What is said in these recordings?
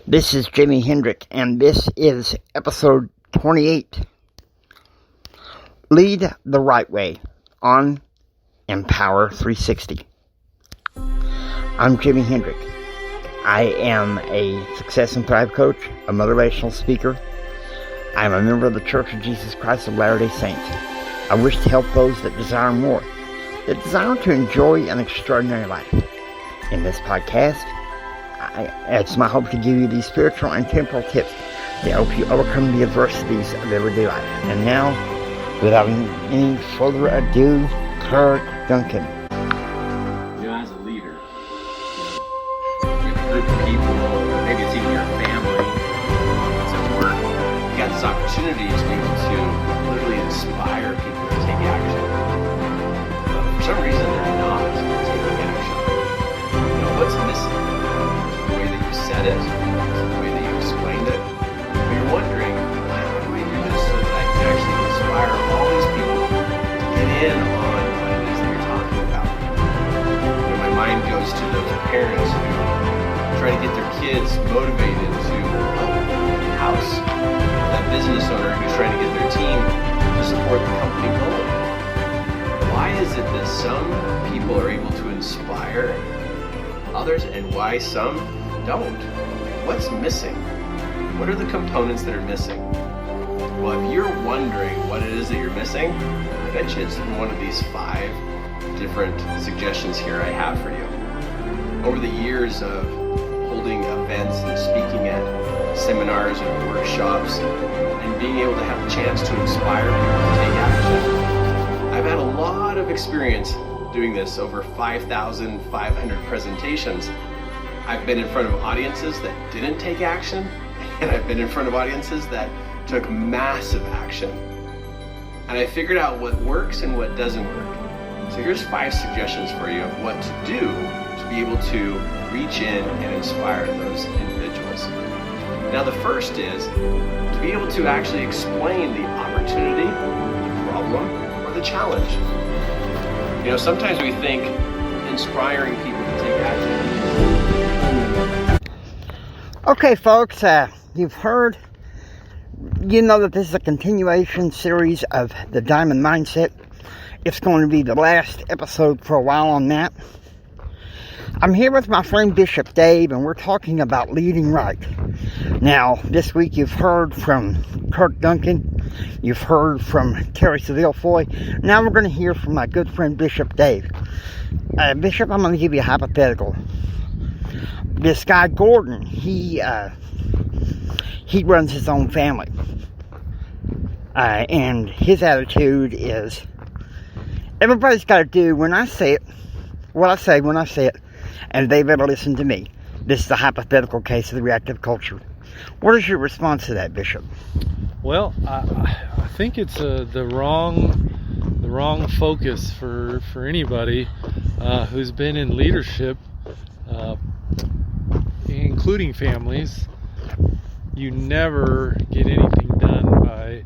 This is Jimi Hendrick, and this is episode 28. Lead the Right Way on Empower 360. I'm Jimi Hendrick. I am a Success and Thrive coach, a motivational speaker. I am a member of the Church of Jesus Christ of Latter-day Saints. I wish to help those that desire more, that desire to enjoy an extraordinary life. In this podcast, it's my hope to give you these spiritual and temporal tips to help you overcome the adversities of everyday life. And now, without any further ado, Kirk Duncan. As a leader, with a group of people, maybe it's even your family, it's at work, you got this opportunity to be able to literally inspire people to take action. But for some reason, they're not taking action. What's missing? Said it, the way that you explained it, but you're wondering, how do I do this so that I can actually inspire all these people to get in on what it is that you're talking about? My mind goes to those parents who try to get their kids motivated to help the house, that business owner who's trying to get their team to support the company goal. Why is it that some people are able to inspire others and why some don't? What's missing? What are the components that are missing? Well, if you're wondering what it is that you're missing, I bet you it's one of these 5 different suggestions here I have for you. Over the years of holding events and speaking at seminars and workshops and being able to have the chance to inspire people to take action, I've had a lot of experience doing this, over 5,500 presentations. I've been in front of audiences that didn't take action, and I've been in front of audiences that took massive action. And I figured out what works and what doesn't work. So here's 5 suggestions for you of what to do to be able to reach in and inspire those individuals. Now the first is to be able to actually explain the opportunity, the problem, or the challenge. Sometimes we think inspiring people to take action. Okay, folks, you've heard, you know that this is a continuation series of the Diamond Mindset. It's going to be the last episode for a while on that. I'm here with my friend Bishop Dave, and we're talking about leading right. Now, this week you've heard from Kirk Duncan, you've heard from Terry Seville Foy. Now we're going to hear from my good friend Bishop Dave. Bishop, I'm going to give you a hypothetical. This guy Gordon, he runs his own family, and his attitude is, everybody's got to do when I say it, what I say when I say it, and they better listen to me. This is a hypothetical case of the reactive culture. What is your response to that, Bishop? Well, I think it's the wrong focus for anybody who's been in leadership, including families. You never get anything done by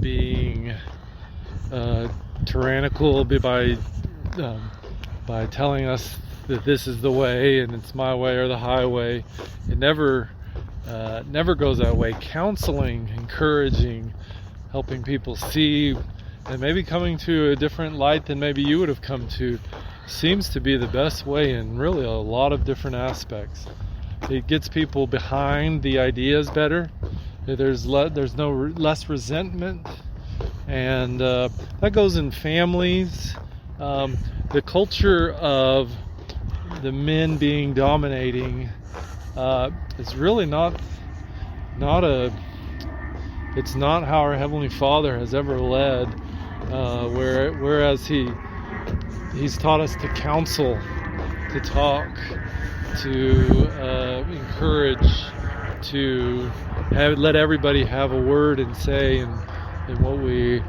being tyrannical, by telling us that this is the way and it's my way or the highway. It never goes that way. Counseling, encouraging, helping people see and maybe coming to a different light than maybe you would have come to seems to be the best way in really a lot of different aspects. It gets people behind the ideas better. There's less resentment, and that goes in families. The culture of the men being dominating is really it's not how our Heavenly Father has ever led. Whereas He's taught us to counsel, to talk, to encourage, to let everybody have a word and say in what we're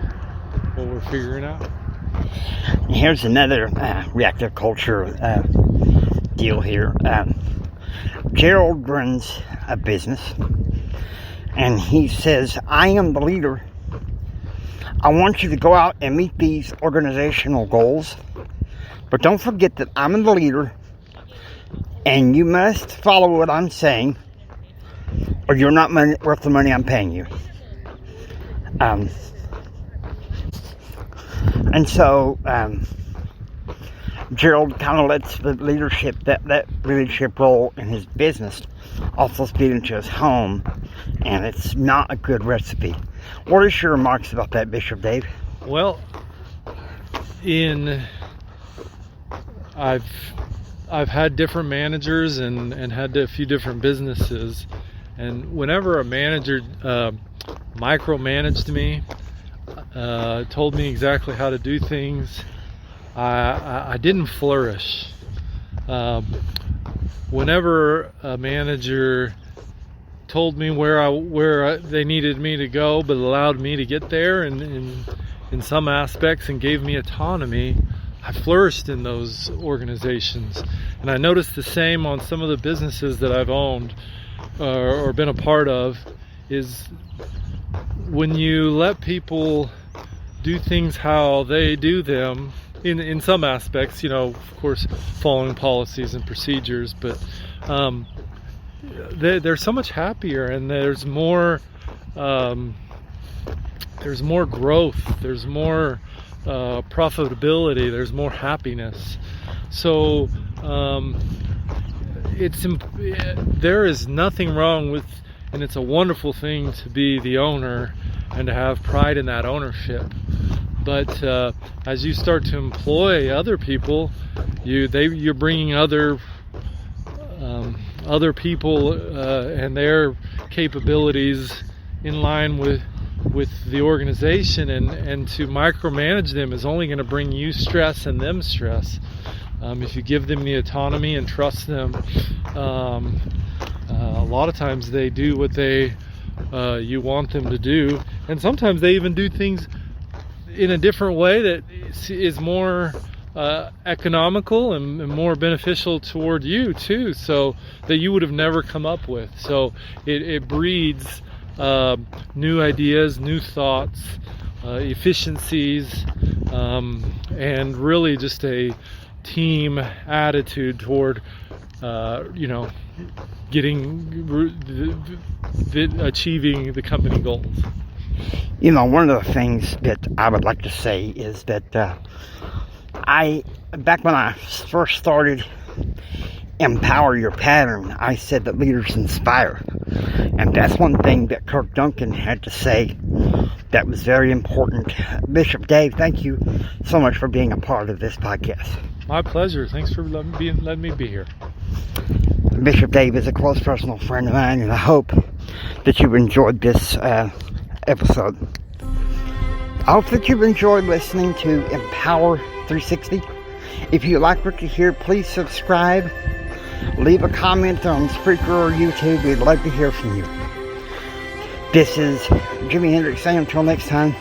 figuring out. Here's another reactive culture deal here. Gerald runs a business, and he says, I am the leader. I want you to go out and meet these organizational goals, but don't forget that I'm the leader, and you must follow what I'm saying, or you're not worth the money I'm paying you. And so Gerald kind of lets the leadership, that leadership role in his business also speed into his home, and it's not a good recipe. What is your remarks about that, Bishop Dave? Well, I've had different managers and had a few different businesses, and whenever a manager micromanaged me, told me exactly how to do things, I didn't flourish. Whenever a manager told me where they needed me to go, but allowed me to get there in some aspects and gave me autonomy, I flourished in those organizations. And I noticed the same on some of the businesses that I've owned or been a part of, is when you let people do things how they do them, in some aspects, of course, following policies and procedures, but they're so much happier, and there's more growth, there's more profitability, there's more happiness. So there is nothing wrong with, and it's a wonderful thing to be the owner and to have pride in that ownership. But as you start to employ other people, you're bringing other people and their capabilities in line with the organization, and to micromanage them is only going to bring you stress and them stress. If you give them the autonomy and trust them, a lot of times they do what you want them to do, and sometimes they even do things in a different way that is more economical and more beneficial toward you too, so that you would have never come up with. So it breeds new ideas, new thoughts, efficiencies, and really just a team attitude toward achieving the company goals. One of the things that I would like to say is that back when I first started Empower Your Pattern, I said that leaders inspire. And that's one thing that Kirk Duncan had to say that was very important. Bishop Dave, thank you so much for being a part of this podcast. My pleasure. Thanks for letting me be here. Bishop Dave is a close personal friend of mine, and I hope that you've enjoyed this episode. I hope that you've enjoyed listening to Empower 360. If you like what you hear, please subscribe. Leave a comment on Spreaker or YouTube. We'd love to hear from you. This is Jimi Hendrix saying until next time,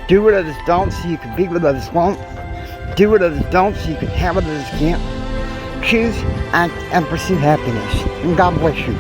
do what others don't so you can be what others won't. Do what others don't so you can have what others can't. Choose, act, and pursue happiness. And God bless you.